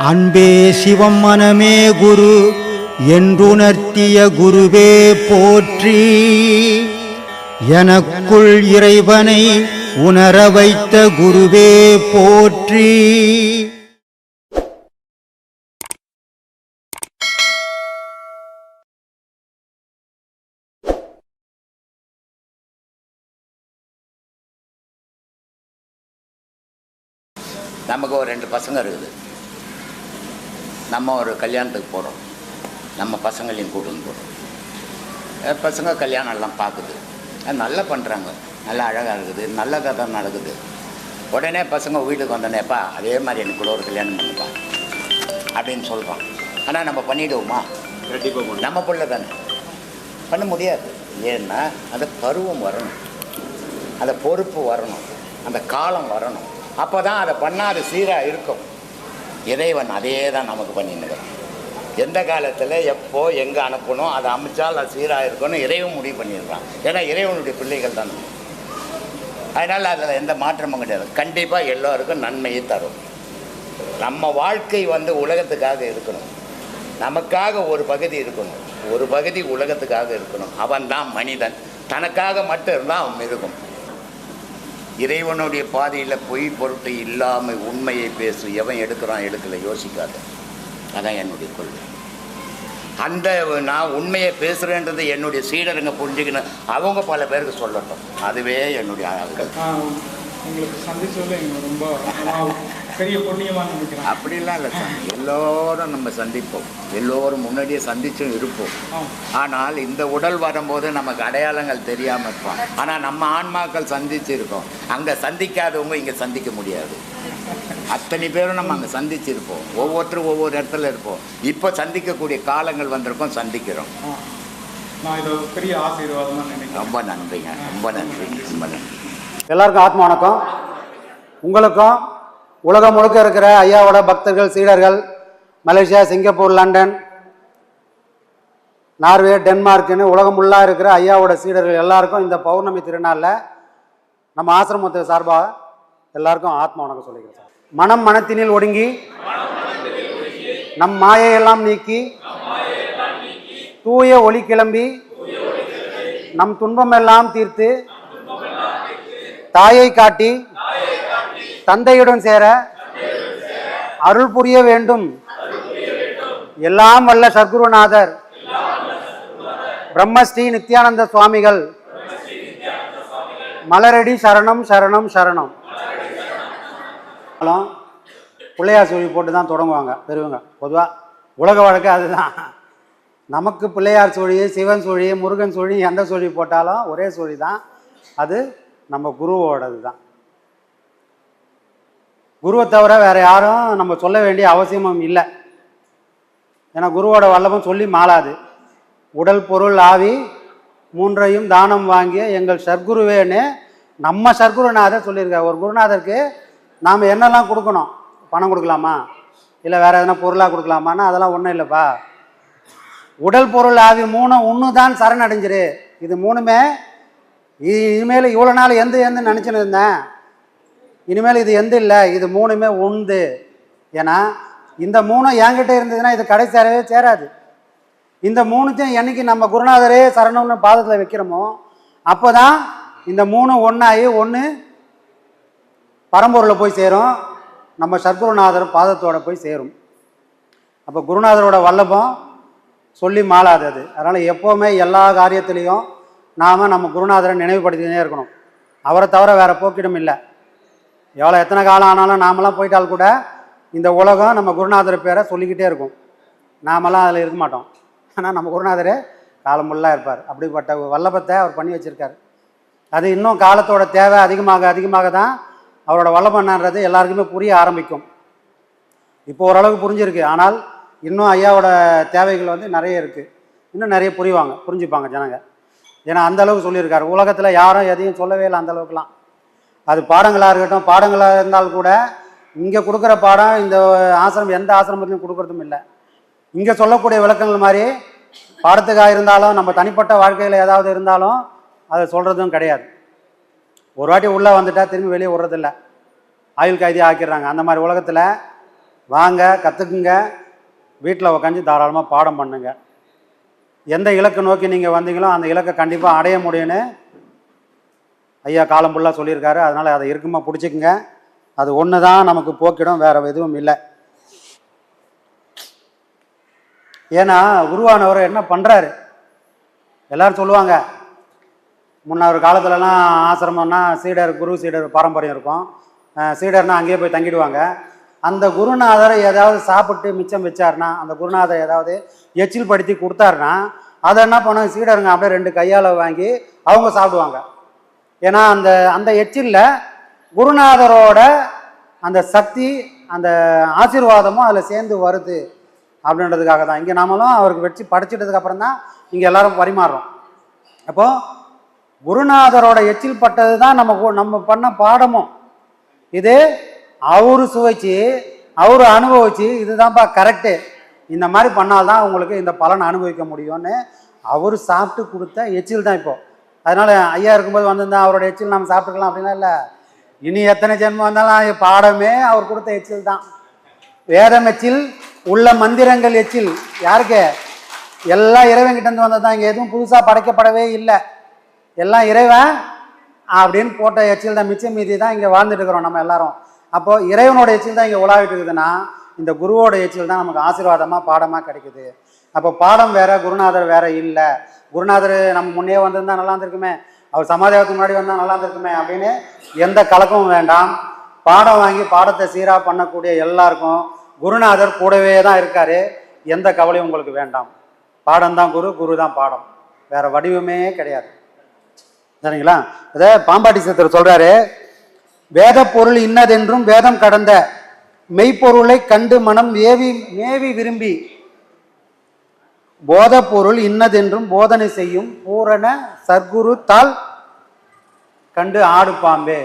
அன்பே சிவம் மனமே குரு என்றுணர்த்திய குருவே போற்றி. எனக்குள் இறைவனை உணர வைத்த குருவே போற்றி. நமக்கு ஒரு 2 பசங்க இருக்குது. நம்ம ஒரு கல்யாணத்துக்கு போகிறோம். நம்ம பசங்களையும் கூட்டின்னு போகிறோம். பசங்க கல்யாணம் எல்லாம் பார்க்குது. நல்லா பண்ணுறாங்க, நல்லா அழகாக இருக்குது, நல்ல கதை நடக்குது. உடனே பசங்க வீட்டுக்கு வந்தோடனேப்பா அதே மாதிரி எனக்கு கூட ஒரு கல்யாணம் பண்ணுப்பா அப்படின்னு சொல்கிறான். ஆனால் நம்ம பண்ணிவிடுவோமா? கண்டிப்பாக நம்ம பிள்ளை தானே, பண்ண முடியாது. ஏன்னா அந்த பருவம் வரணும், அந்த பொறுப்பு வரணும், அந்த காலம் வரணும். அப்போ தான் அதை பண்ணால் அது சீராக இருக்கும். இறைவன் அதே தான் நமக்கு பண்ணின்னுக்கிறோம். எந்த காலத்தில் எப்போ எங்கே அனுப்பணும் அதை அமைச்சால் அது சீராக இருக்கணும் இறைவன் முடிவு பண்ணிடுறான். ஏன்னா இறைவனுடைய பிள்ளைகள் தான். அதனால் அதில் எந்த மாற்றமும் கிடையாது. கண்டிப்பாக எல்லோருக்கும் நன்மையை தரும். நம்ம வாழ்க்கை உலகத்துக்காக இருக்கணும். நமக்காக ஒரு பகுதி இருக்கணும், ஒரு பகுதி உலகத்துக்காக இருக்கணும். அவன் தான் மனிதன். தனக்காக மட்டும் இருந்தால் அவன் மிருகம். இறைவனுடைய பாதையில் பொய் பொருட்டு இல்லாமல் உண்மையை பேசு. எவன் எடுக்கிறான் எடுக்கலை யோசிக்காது. அதான் என்னுடைய கொள்கை. அந்த நான் உண்மையை பேசுகிறேன்றது என்னுடைய சீடருங்க புரிஞ்சுக்கணும். அவங்க பல பேருக்கு சொல்லட்டும். அதுவே என்னுடைய ஆட்கள். உங்களுக்கு சந்திச்சதில் எங்களுக்கு ரொம்ப பெரிய புண்ணியமாக நினைக்கிறேன். அப்படிலாம் இல்லை சார், எல்லோரும் நம்ம சந்திப்போம், எல்லோரும் முன்னாடியே சந்திச்சும் இருப்போம். ஆனால் இந்த உடல் வரும்போது நமக்கு அடையாளங்கள் தெரியாமல் இருப்போம். ஆனால் நம்ம ஆன்மாக்கள் சந்திச்சு இருக்கோம். அங்கே சந்திக்காதவங்க இங்கே சந்திக்க முடியாது. அத்தனை பேரும் நம்ம அங்கே சந்திச்சிருப்போம். ஒவ்வொருத்தரும் ஒவ்வொரு இடத்துல இருப்போம். இப்போ சந்திக்கக்கூடிய காலங்கள் வந்திருக்கோம், சந்திக்கிறோம். நான் இது பெரிய ஆசீர்வாதமாக நினைக்கிறேன். ரொம்ப நன்றிங்க, ரொம்ப நன்றி, ரொம்ப நன்றி. எல்லாருக்கும் ஆத்ம வணக்கம். உங்களுக்கும் உலகம் முழுக்க இருக்கிற ஐயாவோட பக்தர்கள் சீடர்கள் மலேசியா, சிங்கப்பூர், லண்டன், நார்வே, டென்மார்க்குன்னு உலகம் ஃபுல்லாக இருக்கிற ஐயாவோட சீடர்கள் எல்லாருக்கும் இந்த பௌர்ணமி திருநாளில் நம்ம ஆசிரமத்து சார்பாக எல்லாருக்கும் ஆத்ம வணக்கம் சொல்லிக்கிறேன். மனம் மனத்தினில் ஒடுங்கி நம் மாயையெல்லாம் நீக்கி தூய ஒளி கிளம்பி நம் துன்பமெல்லாம் தீர்த்து தாயை காட்டி தந்தையுடன் சேர அருள் புரிய வேண்டும் எல்லாம் வல்ல சத்குருநாதர் பிரம்மஸ்ரீ நித்யானந்த சுவாமிகள் மலரடி சரணம் சரணம் சரணம். பிள்ளையார் சொல்லி போட்டு தான் தொடங்குவாங்க பெரியவங்க. பொதுவாக உலக வழக்கு அதுதான். நமக்கு பிள்ளையார் சொல்லி, சிவன் சொல்லி, முருகன் சொல்லி, எந்த சொல்லி போட்டாலும் ஒரே சொல்லி தான். அது நம்ம குருவோடது தான். குருவை தவிர வேறு யாரும் நம்ம சொல்ல வேண்டிய அவசியமும் இல்லை. ஏன்னா குருவோட வல்லபம் சொல்லி மாளாது. உடல் பொருள் ஆவி மூன்றையும் தானம் வாங்கிய எங்கள் சர்க்குருவேன்னு நம்ம சர்க்குருநாதர் சொல்லியிருக்காரு. ஒரு குருநாதருக்கு நாம் என்னெல்லாம் கொடுக்கணும்? பணம் கொடுக்கலாமா, இல்லை வேறு எதனா பொருளாக கொடுக்கலாமான்னா அதெல்லாம் ஒன்றும் இல்லைப்பா. உடல் பொருள் ஆவி மூணும் ஒன்று தான் சரணடைஞ்சிரு. இது மூணுமே இனிமேல் இவ்வளோ நாள் எந்த நினச்சின்னு இருந்தேன், இனிமேல் இது எந்த இல்லை, இது மூணுமே உண்டு. ஏன்னா இந்த மூணும் என்கிட்ட இருந்ததுன்னா இது கடை சேரவே சேராது. இந்த மூணுத்தையும் என்னைக்கு நம்ம குருநாதரே சரணம்னு பாதத்தில் வைக்கிறோமோ அப்போ தான் இந்த மூணு ஒன்றாகி ஒன்று பரம்பொருளில் போய் சேரும், நம்ம சத்குருநாதர் பாதத்தோடு போய் சேரும். அப்போ குருநாதரோட வல்லபம் சொல்லி மாளாது அது. அதனால் எப்போவுமே எல்லா காரியத்திலையும் நாம் நம்ம குருநாதரை நினைவுபடுத்தினே இருக்கணும். அவரை தவிர வேறு போக்கிடம் இல்லை. எத்தனை காலம் ஆனாலும் நாமெல்லாம் போயிட்டால் கூட இந்த உலகம் நம்ம குருநாதர் பேரை சொல்லிக்கிட்டே இருக்கும். நாமெல்லாம் அதில் இருக்க மாட்டோம். ஆனால் நம்ம குருநாதரே காலம் ஃபுல்லாக இருப்பார். அப்படிப்பட்ட வல்லபத்தை அவர் பண்ணி வச்சுருக்கார். அது இன்னும் காலத்தோட தேவை அதிகமாக தான் அவரோட வல்லபம் என்னன்றது எல்லாருக்குமே புரிய ஆரம்பிக்கும். இப்போ ஓரளவுக்கு புரிஞ்சிருக்கு. ஆனால் இன்னும் ஐயாவோட தேவைகள் நிறைய இருக்குது. இன்னும் நிறைய புரிஞ்சுப்பாங்க ஜனங்க. ஏன்னா அந்தளவுக்கு சொல்லியிருக்காரு. உலகத்தில் யாரும் எதையும் சொல்லவே இல்லை அந்தளவுக்குலாம். அது பாடங்களாக இருக்கட்டும், பாடங்களாக இருந்தால் கூட இங்கே கொடுக்குற பாடம் இந்த ஆசிரமம் எந்த ஆசிரமத்திலையும் கொடுக்குறதும் இல்லை. இங்கே சொல்லக்கூடிய விளக்கங்கள் மாதிரி பாடத்துக்காக இருந்தாலும் நம்ம தனிப்பட்ட வாழ்க்கையில் ஏதாவது இருந்தாலும் அதை சொல்கிறதும் கிடையாது. ஒரு வாட்டி உள்ளே வந்துட்டால் திரும்பி வெளியே விடுறதில்ல. ஆயுள் கைதி ஆக்கிடுறாங்க. அந்த மாதிரி உலகத்தில் வாங்க, கற்றுக்குங்க, வீட்டில் உக்காந்து தாராளமாக பாடம் பண்ணுங்க. எந்த இலக்கை நோக்கி நீங்கள் வந்தீங்களோ அந்த இலக்கை கண்டிப்பாக அடைய முடியும்னு ஐயா காலம் ஃபுல்லாக சொல்லியிருக்காரு. அதனால் அதை இருக்குமா பிடிச்சிக்குங்க. அது ஒன்று தான் நமக்கு போக்கிடும், வேறு எதுவும் இல்லை. ஏன்னா குருவானவர் என்ன பண்ணுறாரு, எல்லோரும் சொல்லுவாங்க, முன்ன ஒரு காலத்துலலாம் ஆசிரமம்னா சீடர், குரு சீடர் பாரம்பரியம் இருக்கும். சீடர்னால் அங்கேயே போய் தங்கிடுவாங்க. அந்த குருநாதரை ஏதாவது சாப்பிட்டு மிச்சம் வச்சார்னா, அந்த குருநாதர் ஏதாவது எச்சில் படுத்தி கொடுத்தாருன்னா, அதை என்ன பண்ணுவாங்க சீடருங்க அப்படியே 2 கையால் வாங்கி அவங்க சாப்பிடுவாங்க. ஏன்னா அந்த அந்த எச்சிலில் குருநாதரோட அந்த சக்தி, அந்த ஆசீர்வாதமும் அதில் சேர்ந்து வருது அப்படின்றதுக்காக தான். இங்கே நாமளும் அவருக்கு வச்சு படைச்சிட்டதுக்கு அப்புறம் தான் இங்கே எல்லாரும் பரிமாறுறோம். அப்போது குருநாதரோட எச்சில் பட்டது தான் நம்ம பண்ண பாடமும். இது அவரு சுவைச்சு, அவரு அனுபவிச்சு, இதுதான்ப்பா கரெக்டு, இந்த மாதிரி பண்ணால்தான் உங்களுக்கு இந்த பலனை அனுபவிக்க முடியும்னு அவர் சாப்பிட்டு கொடுத்த எச்சில் தான் இப்போது. அதனால் ஐயா இருக்கும்போது வந்திருந்தா அவரோட எச்சில் நம்ம சாப்பிட்டுக்கலாம் அப்படின்னா இல்லை. இனி எத்தனை ஜென்மம் வந்தாலும் பாடமே அவர் கொடுத்த எச்சில் தான். வேதம் எச்சில், உள்ள மந்திரங்கள் எச்சில். யாருக்கு? எல்லாம் இறைவன்கிட்டேருந்து வந்தது தான். இங்கே எதுவும் புதுசாக படைக்கப்படவே இல்லை, எல்லாம் இறைவன் அப்படின்னு போட்ட எச்சில் தான். மிச்சம் மீதி தான் இங்கே வாழ்ந்துட்டு இருக்கிறோம் நம்ம எல்லாரும். அப்போது இறைவனோட எச்சில் தான் இங்கே உலாவிட்டு இருக்குதுன்னா, இந்த குருவோட எச்சில் தான் நமக்கு ஆசீர்வாதமாக பாடமாக கிடைக்குது. அப்போ பாடம் வேற, குருநாதர் வேற இல்லை. குருநாதர் நம்ம முன்னே வந்திருந்தால் நல்லா இருந்திருக்குமே, அவர் சமாதானத்துக்கு முன்னாடி வந்தால் நல்லா இருந்திருக்குமே அப்படின்னு எந்த கலக்கமும் வேண்டாம். பாடம் வாங்கி பாடத்தை சீராக பண்ணக்கூடிய எல்லாருக்கும் குருநாதர் கூடவே தான் இருக்காரு. எந்த கவலையும் உங்களுக்கு வேண்டாம். பாடம் தான் குரு, குரு தான் பாடம், வேற வடிவமே கிடையாது. சரிங்களா? அதை பாம்பாட்டி சித்தர் சொல்றாரு, வேத பொருள் இன்னதென்றும் வேதம் கடந்த மெய்ப்பொருளை கண்டு மனம் மேவி விரும்பி போத பொருள் இன்னதென்றும் போதனை செய்யும் பூரண சர்க்குரு தாள் கண்டு ஆடு பாம்பே.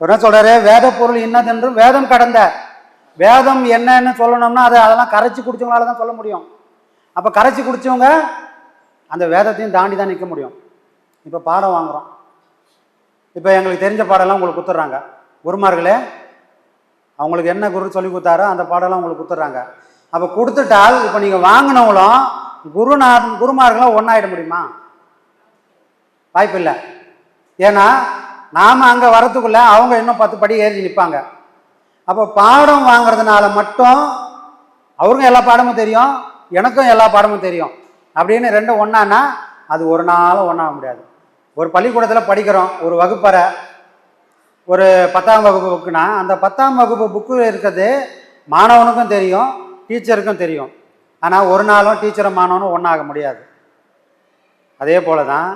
என்ன சொல்றாரு? வேத பொருள் இன்னதென்றும் வேதம் கடந்த. வேதம் என்னன்னு சொல்லணும்னா அதெல்லாம் கரைச்சி குடிச்சவங்களால தான் சொல்ல முடியும். அப்போ கரைச்சி குடிச்சவங்க அந்த வேதத்தையும் தாண்டி தான் நிற்க முடியும். இப்போ பாடம் வாங்குகிறோம், இப்போ எங்களுக்கு தெரிஞ்ச பாடம்லாம் உங்களுக்கு கொடுத்துட்றாங்க. குருமார்களே அவங்களுக்கு என்ன குரு சொல்லி கொடுத்தாரோ அந்த பாடம்லாம் உங்களுக்கு கொடுத்துட்றாங்க. அப்போ கொடுத்துட்டால் இப்போ நீங்கள் வாங்கினவங்களும் குருமார்களும் ஒன்றாயிட முடியுமா? வாய்ப்பு இல்லை. ஏன்னா நாம் அங்கே வரத்துக்குள்ளே அவங்க இன்னும் 10 படி ஏறி நிற்பாங்க. அப்போ பாடம் வாங்கிறதுனால மட்டும் அவருக்கும் எல்லா பாடமும் தெரியும், எனக்கும் எல்லா பாடமும் தெரியும் அப்படின்னு ரெண்டும் ஒன்றானா அது ஒரு நாளும் ஒன்றாக முடியாது. ஒரு பள்ளிக்கூடத்தில் படிக்கிறோம், ஒரு வகுப்பறை, ஒரு 10ஆம் வகுப்பு புக்குனா அந்த 10ஆம் வகுப்பு புக்கு இருக்கிறது மாணவனுக்கும் தெரியும், டீச்சருக்கும் தெரியும். ஆனால் ஒரு நாளும் டீச்சரும் மாணவனும் ஒன்றாக முடியாது. அதே போல தான்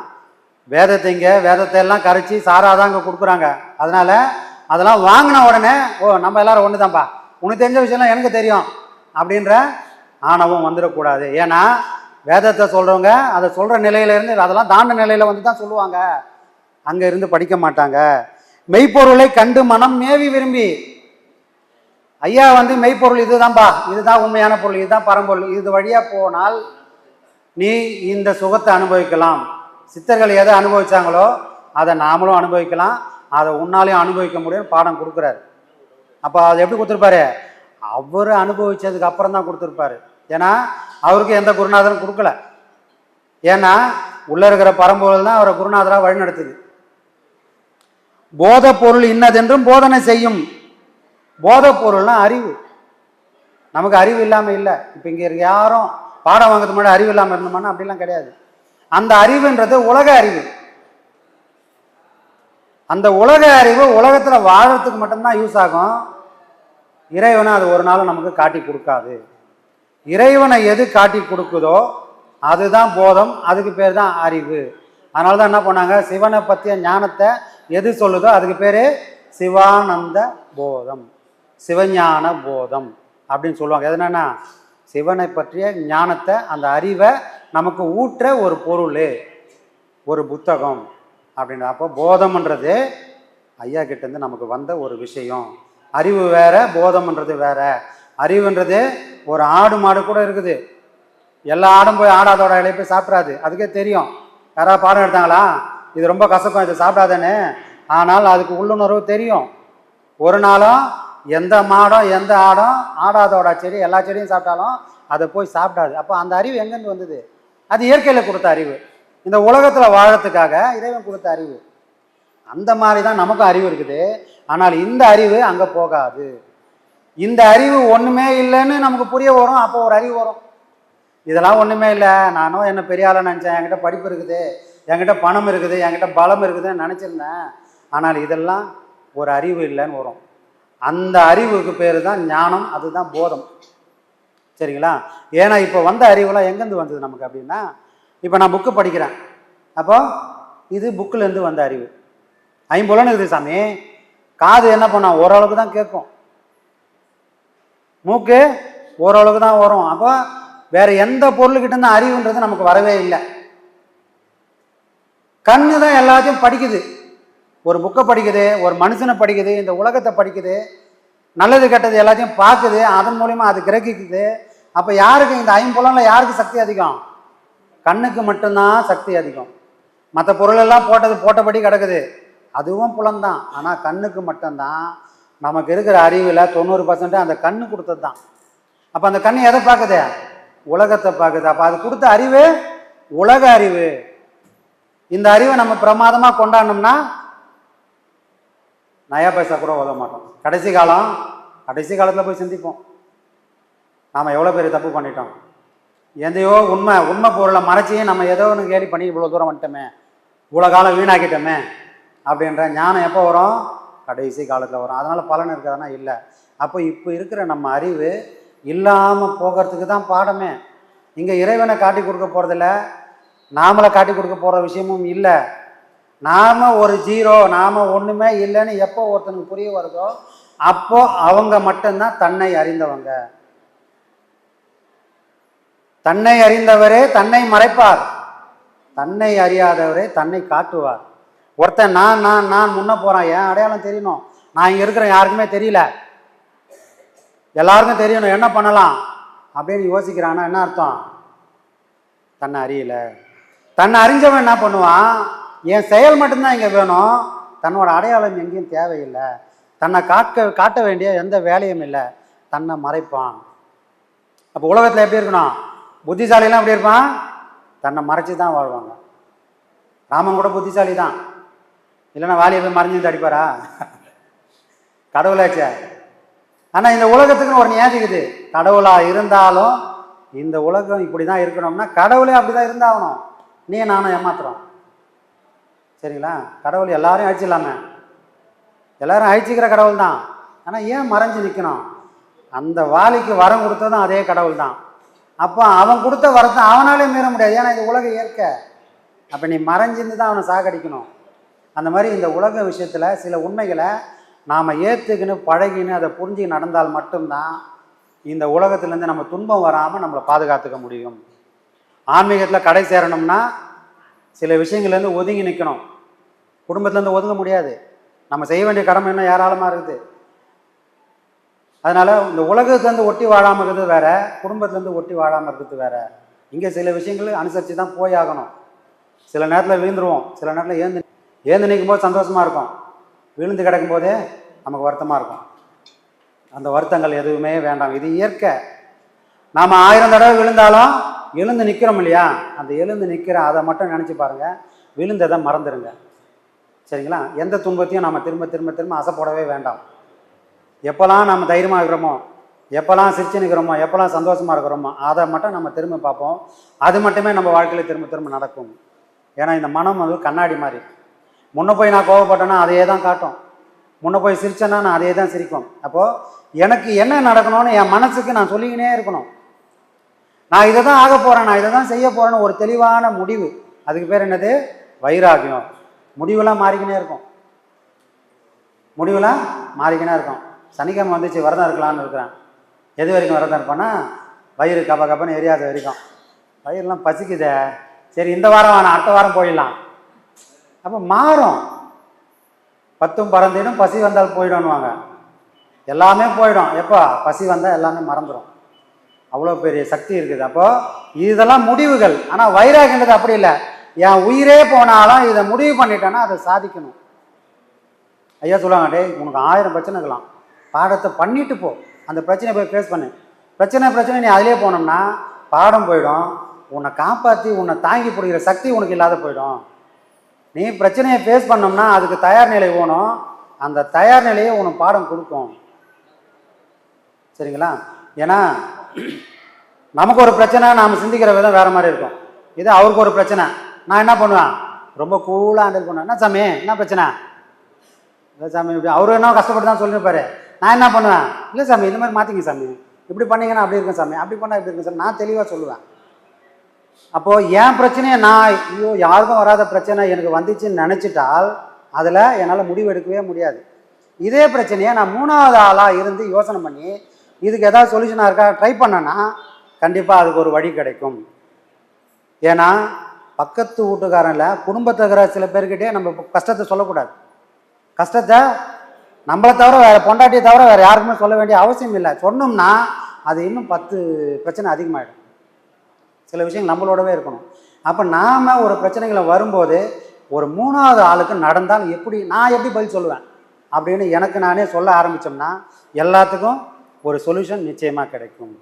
வேதத்தை எல்லாம் கரைச்சி சாராதான் இங்கே கொடுக்குறாங்க. அதனால் அதெல்லாம் வாங்கின உடனே நம்ம எல்லாரும் ஒன்று தான்ப்பா, உனக்கு தெரிஞ்ச விஷயம்லாம் எனக்கு தெரியும் அப்படின்ற ஆணவம் வந்துடக்கூடாது. ஏன்னா வேதத்தை சொல்கிறவங்க அதை சொல்கிற நிலையிலேருந்து அதெல்லாம் தாண்ட நிலையில் வந்து தான் சொல்லுவாங்க, அங்கே இருந்து படிக்க மாட்டாங்க. மெய்ப்பொருளை கண்டு மனம் மேவி விரும்பி. ஐயா வந்து மெய்ப்பொருள் இதுதான்பா, இதுதான் உண்மையான பொருள், இதுதான் பரம்பொருள், இது வழியாக போனால் நீ இந்த சுகத்தை அனுபவிக்கலாம். சித்தர்கள் எதை அனுபவிச்சாங்களோ அதை நாமளும் அனுபவிக்கலாம், அதை உன்னாலையும் அனுபவிக்க முடியும் பாடம் கொடுக்குறாரு. அப்போ அது எப்படி கொடுத்துருப்பாரு? அவர் அனுபவிச்சதுக்கு அப்புறம் தான் கொடுத்துருப்பாரு. ஏன்னா அவருக்கு எந்த குருநாதரும் கொடுக்கல. ஏன்னா உள்ள இருக்கிற பரம்பொருள் தான் அவரை குருநாதராக வழிநடத்துது. போத பொருள் இன்னதென்றும் போதனை செய்யும். போத பொருள்னா அறிவு. நமக்கு அறிவு இல்லாமல் இல்லை. இப்போ இங்கே இருக்க யாரும் பாடம் வாங்கிறது முன்னாடி அறிவு இல்லாமல் இருந்தோம்னா அப்படிலாம் கிடையாது. அந்த அறிவுன்றது உலக அறிவு. அந்த உலக அறிவு உலகத்தில் வாழறதுக்கு மட்டும்தான் யூஸ் ஆகும். இறைவனை அது ஒரு நாளும் நமக்கு காட்டி கொடுக்காது. இறைவனை எது காட்டி கொடுக்குதோ அதுதான் போதம், அதுக்கு பேர் தான் அறிவு. அதனால தான் என்ன பண்ணாங்க, சிவனை பற்றிய ஞானத்தை எது சொல்லுதோ அதுக்கு பேர் சிவானந்த போதம், சிவஞான போதம் அப்படின்னு சொல்லுவாங்க. எது என்னன்னா சிவனை பற்றிய ஞானத்தை, அந்த அறிவை நமக்கு ஊற்ற ஒரு பொருள், ஒரு புத்தகம் அப்படின்னு. அப்போ போதம்ன்றது ஐயா கிட்டேருந்து நமக்கு வந்த ஒரு விஷயம். அறிவு வேற, போதம்ன்றது வேற. அறிவுன்றது ஒரு ஆடு மாடு கூட இருக்குது, எல்லா ஆடும் போய் ஆடாதோட இலையை போய் சாப்பிட்றாது, அதுக்கே தெரியும். யாராவது பாடம் எடுத்தாங்களா இது ரொம்ப கசக்கும், இதை சாப்பிடாதேன்னு, ஆனால் அதுக்கு உள்ளுணர்வு தெரியும். ஒரு நாளும் எந்த மாடம் எந்த ஆடம் ஆடாதோட செடி எல்லா செடியும் சாப்பிட்டாலும் அதை போய் சாப்பிடாது. அப்போ அந்த அறிவு எங்கேருந்து வந்தது? அது இயற்கையில் கொடுத்த அறிவு, இந்த உலகத்தில் வாழறதுக்காக இறைவன் கொடுத்த அறிவு. அந்த மாதிரி தான் நமக்கும் அறிவு இருக்குது. ஆனால் இந்த அறிவு அங்கே போகாது. இந்த அறிவு ஒன்றுமே இல்லைன்னு நமக்கு புரிய வரும். அப்போ ஒரு அறிவு வரும், இதெல்லாம் ஒன்றுமே இல்லை, நானும் என்ன பெரிய ஆளாக நினச்சேன், என்கிட்ட படிப்பு இருக்குது, என்கிட்ட பணம் இருக்குது, என்கிட்ட பலம் இருக்குதுன்னு நினச்சிருந்தேன், ஆனால் இதெல்லாம் ஒரு அறிவு இல்லைன்னு வரும். அந்த அறிவுக்கு பேர் தான் ஞானம், அதுதான் போதம். சரிங்களா? ஏன்னா இப்போ வந்த அறிவுலாம் எங்கேருந்து வந்தது நமக்கு அப்படின்னா, இப்போ நான் புக்கு படிக்கிறேன், அப்போ இது புக்கிலேருந்து வந்த அறிவு. ஐம்புலன்னு இருக்குது சாமி. காது என்ன பண்ணோம்? ஓரளவுக்கு தான் கேட்கும், மூக்கு ஓரளவுக்கு தான் வரும். அப்போ வேற எந்த பொருள்கிட்ட இருந்து அறிவுன்றது நமக்கு வரவே இல்லை. கண்ணு தான் எல்லாத்தையும் படிக்குது, ஒரு புக்கை படிக்குது, ஒரு மனுஷனை படிக்குது, இந்த உலகத்தை படிக்குது, நல்லது கெட்டது எல்லாத்தையும் பார்க்குது, அதன் மூலிமா அது கிரகிக்குது. அப்போ யாருக்கு இந்த ஐம்புலன்ல யாருக்கு சக்தி அதிகம்? கண்ணுக்கு மட்டும்தான் சக்தி அதிகம். மற்ற பொருளெல்லாம் போட்டபடி கிடக்குது, அதுவும் புலன்தான். ஆனால் கண்ணுக்கு மட்டும்தான் நமக்கு இருக்கிற அறிவில் 90% அந்த கண்ணு கொடுத்தது தான். அப்போ அந்த கண்ணு எதை பார்க்குது? உலகத்தை பார்க்குது. அப்போ அது கொடுத்த அறிவு உலக அறிவு. இந்த அறிவை நம்ம பிரமாதமாக கொண்டாடணும்னா நயா பைசா கூட உதவ மாட்டோம். கடைசி காலத்தில் போய் சிந்திப்போம், நாம் எவ்வளோ பெரிய தப்பு பண்ணிட்டோம், எதையோ உண்மை பொருளை மறைச்சியும் நம்ம ஏதோ ஒன்று கேலி பண்ணி இவ்வளோ தூரம் வந்துட்டோமே, இவ்வளோ காலம் வீணாக்கிட்டோமே அப்படின்ற ஞானம் எப்போ வரும்? கடைசி காலத்தில் வரும். அதனால் பலன் இருக்கிறதுனா இல்லை. அப்போ இப்போ இருக்கிற நம்ம அறிவு இல்லாமல் போகிறதுக்கு தான் பாடமே. இங்கே இறைவனை காட்டி கொடுக்க போகிறதில்ல, நாமளை காட்டி கொடுக்க போகிற விஷயமும் இல்லை. நாம் ஒரு ஜீரோ, நாம் ஒன்றுமே இல்லைன்னு எப்போ ஒருத்தனுக்கு புரிய வருதோ அப்போ அவங்க மட்டும்தான் தன்னை அறிந்தவங்க. தன்னை அறிந்தவரே தன்னை மறைப்பார், தன்னை அறியாதவரே தன்னை காட்டுவார். ஒருத்தன் நான் நான் நான் முன்ன போகிறான், ஏன் அடையாளம் தெரியணும், நான் இங்கே இருக்கிறேன் யாருக்குமே தெரியல, எல்லாருக்கும் தெரியணும், என்ன பண்ணலாம் அப்படின்னு யோசிக்கிறான்னா என்ன அர்த்தம்? தன்னை அறியல. தன்னை அறிஞ்சவன் என்ன பண்ணுவான்? என் செயல் மட்டும்தான் இங்கே வேணும், தன்னோட அடையாளம் எங்கேயும் தேவையில்லை, தன்னை காட்ட வேண்டிய எந்த வேலையும் இல்லை, தன்னை மறைப்பான். அப்போ உலகத்தில் எப்படி இருக்கணும்? புத்திசாலிலாம் எப்படி இருப்பான்? தன்னை மறைச்சி தான் வாழ்வாங்க. ராமன் கூட புத்திசாலி தான், இல்லைன்னா வாலியை போய் மறைஞ்சிருந்து அடிப்பாரா? கடவுளாச்சே. ஆனால் இந்த உலகத்துக்குன்னு ஒரு நியாதிக்குது, கடவுளாக இருந்தாலும் இந்த உலகம் இப்படி தான் இருக்கணும்னா கடவுளே அப்படி தான் இருந்தாகணும். நீ நானும் ஏமாத்துறோம். சரிங்களா? கடவுள் எல்லாரையும் அழிச்சிடலாமே, எல்லாரும் அழிச்சிக்கிற கடவுள் தான். ஆனால் ஏன் மறைஞ்சு நிற்கணும்? அந்த வாலிக்கு வரம் கொடுத்ததும் அதே கடவுள் தான். அப்போ அவன் கொடுத்த வரத்தை அவனாலே மீற முடியாது, ஏன்னா இது உலக இயற்கை. அப்போ நீ மறைஞ்சிருந்து தான் அவனை சாகடிக்கணும். அந்த மாதிரி இந்த உலக விஷயத்தில் சில உண்மைகளை நாம் ஏற்றுக்கின்னு பழகின்னு அதை புரிஞ்சு நடந்தால் மட்டும்தான் இந்த உலகத்துலேருந்து நம்ம துன்பம் வராமல் நம்மளை பாதுகாத்துக்க முடியும். ஆன்மீகத்தில் கடை சேரணும்னா சில விஷயங்கள்லேருந்து ஒதுங்கி நிற்கணும். குடும்பத்துலேருந்து ஒதுங்க முடியாது, நம்ம செய்ய வேண்டிய கடமை இன்னும் ஏராளமாக இருக்குது. அதனால் இந்த உலகத்துலேருந்து ஒட்டி வாழாமல் இருக்கிறது வேற, குடும்பத்துலேருந்து ஒட்டி வாழாமல் இருக்கிறது வேற. இங்கே சில விஷயங்கள் அனுசரித்து தான் போய் ஆகணும். சில நேரத்தில் விழுந்துருவோம், சில நேரத்தில் ஏந்து நிற்கும் போது சந்தோஷமாக இருக்கும், விழுந்து கிடக்கும் போதே நமக்கு வருத்தமாக இருக்கும். அந்த வருத்தங்கள் எதுவுமே வேண்டாம், இது இயற்கை. நாம் 1000 தடவை விழுந்தாலும் எழுந்து நிற்கிறோம் இல்லையா? அந்த எழுந்து நிற்கிற அதை மட்டும் நினச்சி பாருங்கள், விழுந்ததை மறந்துடுங்க. சரிங்களா? எந்த துன்பத்தையும் நாம் திரும்ப திரும்ப திரும்ப ஆசைப்படவே வேண்டாம். எப்போல்லாம் நம்ம தைரியமாக இருக்கிறோமோ, எப்போல்லாம் சிரிச்சு நிற்கிறோமோ, எப்போல்லாம் சந்தோஷமாக இருக்கிறோமோ அதை மட்டும் நம்ம திரும்ப பார்ப்போம். அது மட்டுமே நம்ம வாழ்க்கையில் திரும்ப திரும்ப நடக்கும். ஏன்னா இந்த மனம் வந்து கண்ணாடி மாதிரி. முன்ன போய் நான் கோவப்பட்டேன்னா அதையே தான் காட்டும், முன்ன போய் சிரிச்சேன்னா நான் அதையே தான் சிரிக்கும். அப்போது எனக்கு என்ன நடக்கணும்னு என் மனசுக்கு நான் சொல்லிக்கினே இருக்கணும். நான் இதை தான் ஆக போகிறேன், நான் இதை தான் செய்ய போகிறேன்னு ஒரு தெளிவான முடிவு. அதுக்கு பேர் என்னது? வைராகியம். முடிவெல்லாம் மாறிக்கினே இருக்கும், முடிவெல்லாம் மாறிக்கினே இருக்கும். சனிக்கிழமை வந்துச்சு, விரதம் இருக்கலான்னு இருக்கிறேன். எது வரைக்கும் விரதம் இருப்பேன்னா வயிறு கப்பன்னு எரியாத வரைக்கும். வயிறுலாம் பசிக்குதே, சரி இந்த வாரம் வேணாம் அடுத்த வாரம் போயிடலாம். அப்போ மாறும். 10 பறந்திடும் பசி வந்தால் போயிடும்னுவாங்க. எல்லாமே போயிடும். எப்போ பசி வந்தால் எல்லாமே மறந்துடும். அவ்வளோ பெரிய சக்தி இருக்குது. அப்போது இதெல்லாம் முடிவுகள். ஆனால் வைராகின்றது அப்படி இல்லை, என் உயிரே போனாலும் இதை முடிவு பண்ணிட்டேன்னா அதை சாதிக்கணும். ஐயா சொல்லுவாங்க, டேய் உனக்கு 1000 பிரச்சனை இருக்கலாம், பாடத்தை பண்ணிட்டு போ, அந்த பிரச்சனையை போய் ஃபேஸ் பண்ணு. பிரச்சனை நீ அதிலே போனோம்னா பாடம் போயிடும், உன்னை காப்பாற்றி உன்னை தாங்கி பிடிக்கிற சக்தி உனக்கு இல்லாத போயிடும். நீ பிரச்சனையை ஃபேஸ் பண்ணோம்னா அதுக்கு தயார் நிலை வேணும், அந்த தயார் நிலையை உனக்கு பாடம் கொடுக்கும். சரிங்களா? ஏன்னா நமக்கு ஒரு பிரச்சனை, நாம் சிந்திக்கிற விதம் வேறு மாதிரி இருக்கும். இது அவருக்கு ஒரு பிரச்சனை, நான் என்ன பண்ணுவேன், ரொம்ப கூலாக ஹேண்டில் பண்ணுவேன். என்ன சாமி என்ன பிரச்சனை, இல்லை சாமி இப்படி அவரு என்ன கஷ்டப்பட்டு தான் சொல்லியிருப்பாரு, நான் என்ன பண்ணுவேன், இல்லை சாமி இந்த மாதிரி மாற்றிங்க சாமி, இப்படி பண்ணிங்கன்னா அப்படி இருக்கும் சாமி, அப்படி பண்ணால் இப்படி இருக்கும் சாமி, நான் தெளிவாக சொல்லுவேன். அப்போது என் பிரச்சனையை நான் ஐயோ யாருக்கும் வராத பிரச்சனை எனக்கு வந்துச்சுன்னு நினச்சிட்டால் அதில் என்னால் முடிவு எடுக்கவே முடியாது. இதே பிரச்சனையை நான் 3வது ஆளாக இருந்து யோசனை பண்ணி இதுக்கு ஏதாவது சொல்யூஷனாக இருக்கா ட்ரை பண்ணேன்னா கண்டிப்பாக அதுக்கு ஒரு வழி கிடைக்கும். ஏன்னா பக்கத்து வீட்டுக்காரன்ல குடும்பத்தில் இருக்கிற சில பேர்கிட்டே நம்ம கஷ்டத்தை சொல்லக்கூடாது. கஷ்டத்தை நம்மளை தவிர வேறு பொண்டாட்டியை தவிர வேறு யாருக்குமே சொல்ல வேண்டிய அவசியம் இல்லை. சொன்னோம்னா அது இன்னும் 10 பிரச்சனை அதிகமாகிடும். சில விஷயங்கள் நம்மளோடவே இருக்கணும். அப்போ நாம் ஒரு பிரச்சனைகளை வரும்போது ஒரு 3வது ஆளுக்கு நடந்தால் நான் எப்படி பதில் சொல்லுவேன் அப்படின்னு எனக்கு நானே சொல்ல ஆரம்பித்தோம்னா எல்லாத்துக்கும் ஒரு சொல்யூஷன் நிச்சயமாக கிடைக்கும்.